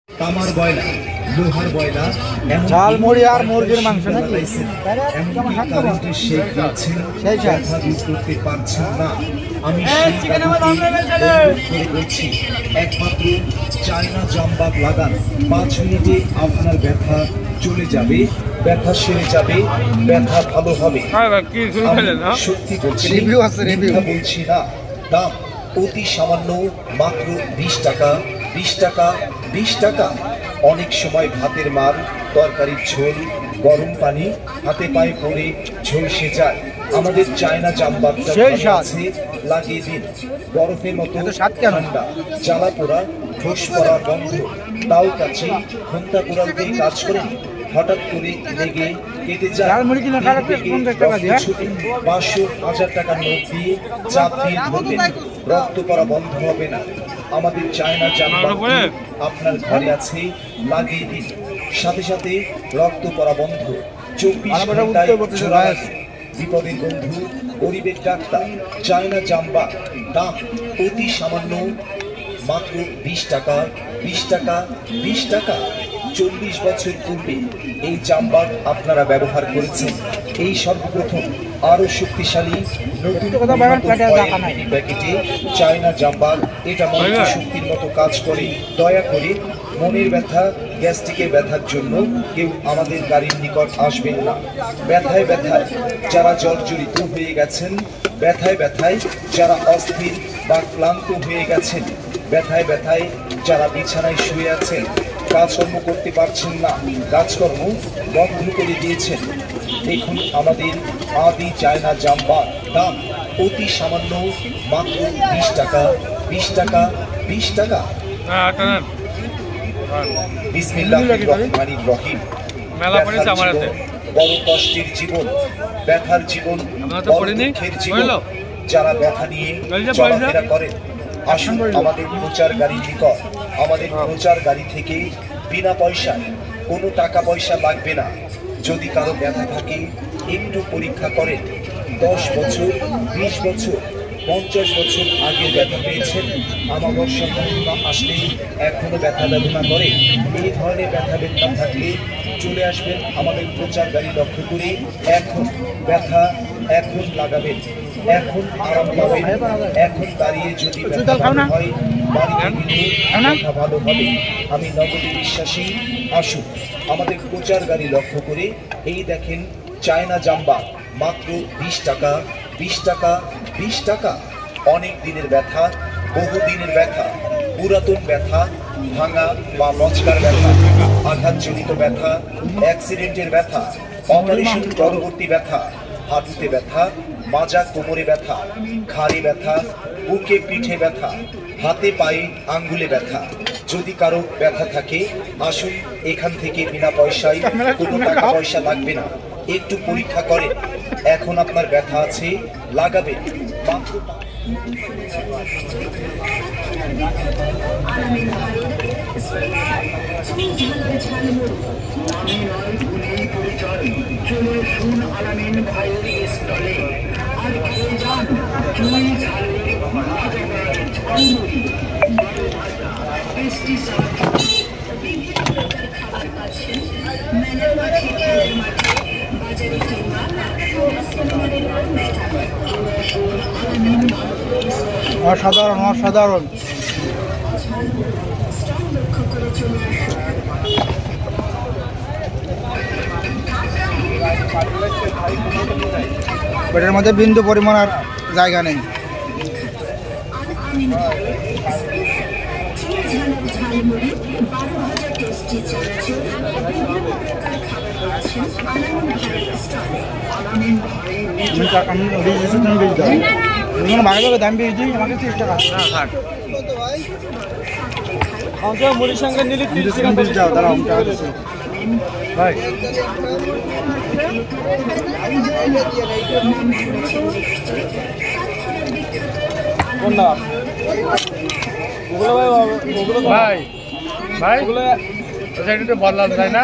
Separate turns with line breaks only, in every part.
তামার বয়লা, লোহার বয়লা,
ঝালমুড়ি আর মুরগির মাংস নাকি?
করতে পারছেন না। আমি বলছি, একমাত্র চায়না জামবাগ লাগান। 5 মিনিটে আপনার ব্যথা চলে যাবে, ব্যথা সেরে যাবে, ব্যথা ভালো হবে। সত্যি বলছি, বলছি না। দাম অতি সামান্য, মাত্র 20 টাকা, 20 টাকা, 20 টাকা। অনেক সময় ভাতের মার, তরকারির ঝোল, গরম পানি হাতে পায়ে পড়ে ঝলসে যায়। আমাদের চায়না জামবাগটা লাগিয়ে দিন। বরফের মতো ঠান্ডা, জ্বালা পোড়া, ঠোস পড়া বন্ধ। তাও কাছে ঘন্টা কোড়াল দিয়ে কাজ করেন, হঠাৎ করে লেগে কেটে যায়। 500-1000 টাকার নোট দিয়ে চাপ দিয়ে ধরবেন, রক্ত পড়া বন্ধ হবে না। আমাদের চায়না জামবাগ আপনার ঘরে আছে, লাগিয়ে দিন। সাথে সাথে রক্ত পড়া বন্ধ। 24 ঘন্টায় বিপদের বন্ধু, গরিবের ডাক্তার, চায়না জামবাগ। দাম অতি সামান্য, মাত্র 20 টাকা, 20 টাকা, 20 টাকা। 40 বছর পূর্বে এই জামবাগ আপনারা ব্যবহার করেছেন। এই সর্বপ্রথম আরো শক্তিশালী নতুন প্যাকেটে চায়না জামবাগ। এটা মন্ত্র শক্তির মতো কাজ করে। দয়া করে মনের ব্যথা, গ্যাস্ট্রিকের ব্যথার জন্য কেউ আমাদের গাড়ির নিকট আসবেন না। ব্যথায় ব্যথায় যারা জর্জরিত হয়ে গেছেন, ব্যথায় ব্যথায় যারা অস্থির বা ক্লান্ত হয়ে গেছেন, ব্যথায় ব্যথায় যারা বিছানায় শুয়ে আছেন, কাজকর্ম করতে পারছেন না, কাজকর্ম বন্ধ করে দিয়েছেন, দেখুন আমাদের আদি চায়না জামবাগ। দাম অতি সামান্য, মাত্র 20 টাকা, 20 টাকা, 20 টাকা। বিসমিল্লাহির রহমানির রহিম। বড় কষ্টের জীবন, ব্যথার জীবন, দুঃখের জীবন। যারা ব্যথা নিয়ে চলাফেরা করেন, আসুন আমাদের প্রচার গাড়ি নিকট। আমাদের প্রচার গাড়ি থেকে বিনা পয়সায়, কোনো টাকা পয়সা লাগবে না। যদি কারো ব্যথা থাকে, একটু পরীক্ষা করেন। 10 বছর, 20 বছর, 50 বছর আগে ব্যথা পেয়েছেন, আমাবস্যা পূর্ণিমা আসলে এখনো ব্যথা বেদনা করে। এই ধরনের ব্যথা বেদনা থাকলে চলে আসবেন আমাদের প্রচার গাড়ি লক্ষ্য করে। এখন ব্যথা, এখন লাগাবেন, এখন আরাম পাবেন। এখন দাঁড়িয়ে যদি ব্যথা ভালো হয়, বাড়িতে গেলে ব্যথা ভালো হবে। আমি নগদে বিশ্বাসী। আসুন আমাদের প্রচার গাড়ি লক্ষ্য করে। এই দেখেন চায়না জামবাগ, মাত্র 20 টাকা, 20 টাকা, 20 টাকা। অনেক দিনের ব্যথা, বহুদিনের ব্যথা, পুরাতন ব্যথা, ভাঙা বা মচকার ব্যথা, আঘাতজনিত ব্যথা, অ্যাক্সিডেন্টের ব্যথা, অপারেশন পরবর্তী ব্যথা, হাঁটুতে ব্যথা, মাজা কোমরে ব্যথা, ঘাড়ে ব্যথা, বুকে পিঠে ব্যথা, হাতে পায়ে আঙ্গুলে ব্যথা। যদি কারো ব্যথা থাকে, আসুন এখান থেকে বিনা পয়সায়, কোনো টাকা পয়সা লাগবে না। একটু পরীক্ষা করেন। এখন আপনার ব্যথা আছে, লাগাবেন।
অসাধারণ, অসাধারণ। পেটের মধ্যে বিন্দু পরিমাণ আর জায়গা নেই। মুড়ির সঙ্গে নিলে 30 টাকা বেশি দাও। তারা ভাই কোন না ওগুলো ভাই ভাই ওগুলো একটু বদলানো যায় না?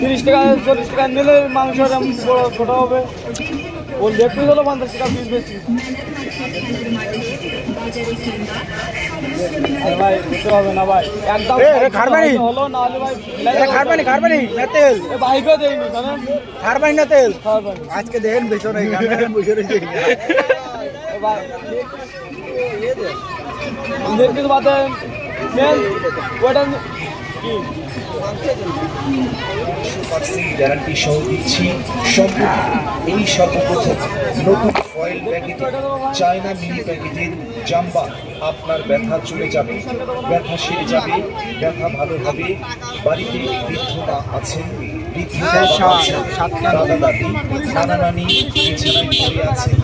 30 টাকা 40 টাকা নিলে মাংস ছোট হবে। ও লেগ পিস হলো 50 টাকা পিস বেশি। আরে ভাই দিতে হবে না ভাই, একদম খারবানি হলো না হলে ভাই খারবানি না তেল এ ভাইকে দেইনি জানেন, খারবানি না তেল খারবানি আজকে দেন বেচো না এখানে বসে রয়েছে এ ভাই ये दे লেগ পিস বাতে মেন ওটা কি
গ্যারান্টি সহ দিচ্ছি। এই সর্বপ্রথম নতুন ফয়েল প্যাকেটে চায়না মিনি প্যাকেটের জাম্বা। আপনার ব্যথা চলে যাবে, ব্যথা সেরে যাবে, ব্যথা ভালো হবে। বাড়িতে বৃদ্ধ মা আছেন, বৃদ্ধ দাদা দাদি, নানা নানি বিছানায় পড়ে আছেন,